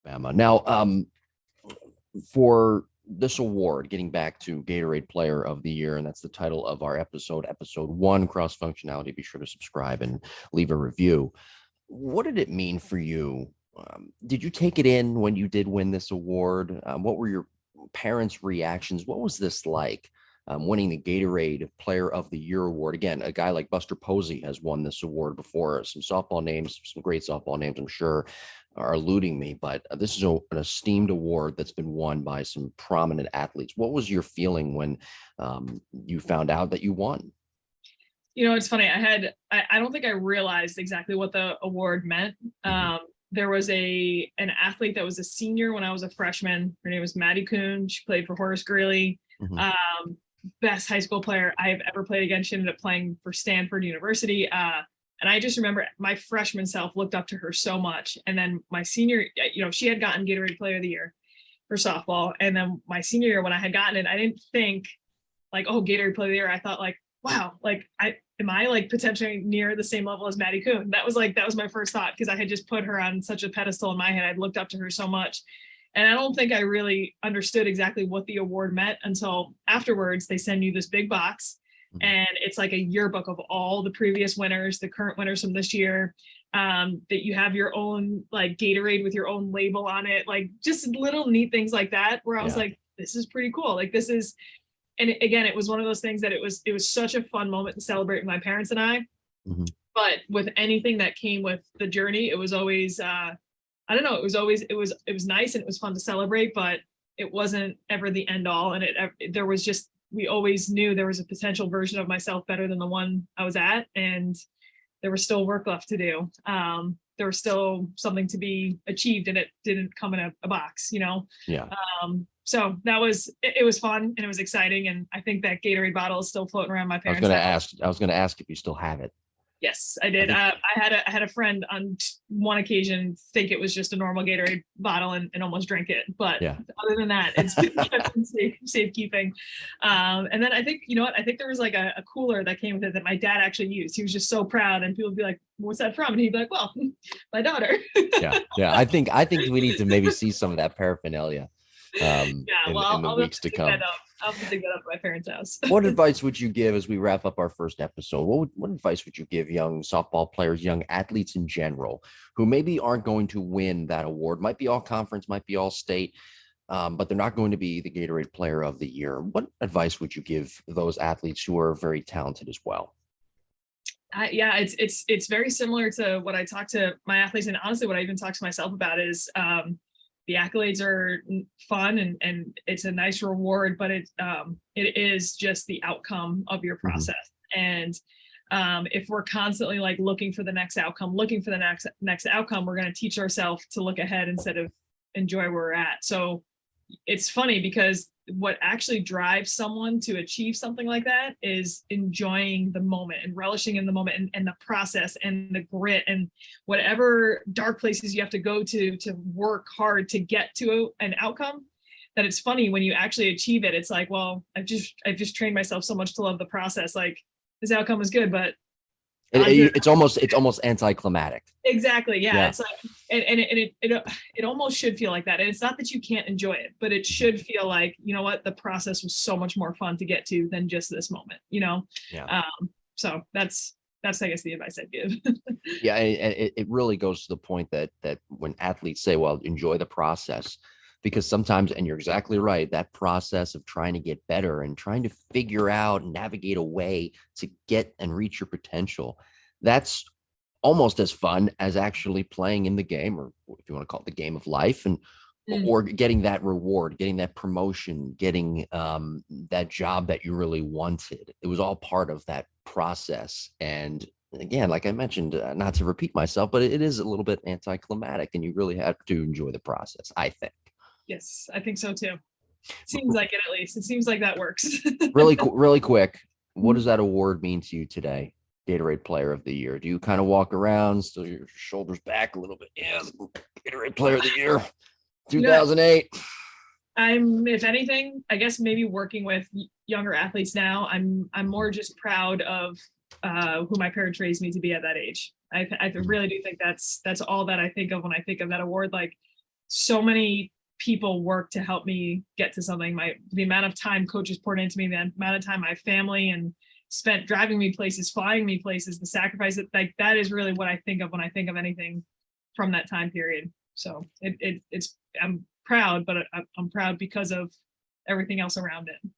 Alabama. Now, for this award, getting back to Gatorade Player of the Year, and that's the title of our episode 1, Cross Functionality. Be sure to subscribe and leave a review. What did it mean for you? Did you take it in when you did win this award? What were your parents' reactions? What was this like? Winning the Gatorade Player of the Year award. Again, a guy like Buster Posey has won this award before. Some softball names, some great softball names, I'm sure, are eluding me, but this is an esteemed award that's been won by some prominent athletes. What was your feeling when you found out that you won? It's funny. I don't think I realized exactly what the award meant. There was an athlete that was a senior when I was a freshman. Her name was Maddie Kuhn. She played for Horace Greeley. Best high school player I have ever played against. She ended up playing for Stanford University. And I just remember my freshman self looked up to her so much. And then my senior, she had gotten Gatorade Player of the Year for softball. And then my senior year, when I had gotten it, I didn't think like, oh, Gatorade Player of the Year. I thought like, wow, like am I like potentially near the same level as Maddie Kuhn? That was my first thought, because I had just put her on such a pedestal in my head. I'd looked up to her so much. And I don't think I really understood exactly what the award meant until afterwards. They send you this big box, and it's like a yearbook of all the previous winners, the current winners from this year, that you have your own like Gatorade with your own label on it, like just little neat things like that, where I was like, this is pretty cool. Like this is, and again, it was one of those things that it was such a fun moment to celebrate with my parents and I. But with anything that came with the journey, it was always, I don't know. It was nice and it was fun to celebrate, but it wasn't ever the end all. And we always knew there was a potential version of myself better than the one I was at. And there was still work left to do. There was still something to be achieved, and it didn't come in a box, Yeah. So it was fun and it was exciting. And I think that Gatorade bottle is still floating around my parents' house. I was going to ask if you still have it. Yes, I did. I had a friend on one occasion think it was just a normal Gatorade bottle and almost drank it. But other than that, it's been kept in safekeeping. And then I think, I think there was like a cooler that came with it that my dad actually used. He was just so proud, and people would be like, "What's that from?" And he'd be like, "Well, my daughter." Yeah. I think we need to maybe see some of that paraphernalia in the weeks to come. I'll have to dig that up at my parents' house. What advice would you give as we wrap up our first episode? What advice would you give young softball players, young athletes in general, who maybe aren't going to win that award? Might be all conference, might be all state, but they're not going to be the Gatorade Player of the Year. What advice would you give those athletes who are very talented as well? It's very similar to what I talk to my athletes, and honestly, what I even talk to myself about is the accolades are fun and it's a nice reward, but it is just the outcome of your process. And if we're constantly like looking for the next outcome, we're going to teach ourselves to look ahead instead of enjoy where we're at. So it's funny because what actually drives someone to achieve something like that is enjoying the moment and relishing in the moment and the process and the grit and whatever dark places you have to go to work hard to get to an outcome. That it's funny when you actually achieve it. It's like, well, I've just trained myself so much to love the process. Like this outcome was good, but it's almost anticlimactic. Exactly. Yeah. It's like, and it almost should feel like that. And it's not that you can't enjoy it, but it should feel like, you know what, the process was so much more fun to get to than just this moment, So that's, I guess, the advice I'd give. Yeah. It really goes to the point that when athletes say, well, enjoy the process, because sometimes, and you're exactly right, that process of trying to get better and trying to figure out and navigate a way to get and reach your potential, that's almost as fun as actually playing in the game, or if you want to call it the game of life, and or getting that reward, getting that promotion, getting that job that you really wanted. It was all part of that process. And again, like I mentioned, not to repeat myself, but it is a little bit anticlimactic, and you really have to enjoy the process, I think. Yes, I think so too. Seems like it, at least. It seems like that works. Really quick, what does that award mean to you today? Gatorade Player of the Year. Do you kind of walk around, still your shoulders back a little bit? Yeah, Gatorade Player of the Year, 2008. If anything, I guess maybe working with younger athletes now, I'm more just proud of who my parents raised me to be at that age. I really do think that's all that I think of when I think of that award. Like, so many people work to help me get to something. The amount of time coaches poured into me, the amount of time my family and spent driving me places, flying me places, the sacrifice that is really what I think of when I think of anything from that time period. So it's I'm proud, but I'm proud because of everything else around it.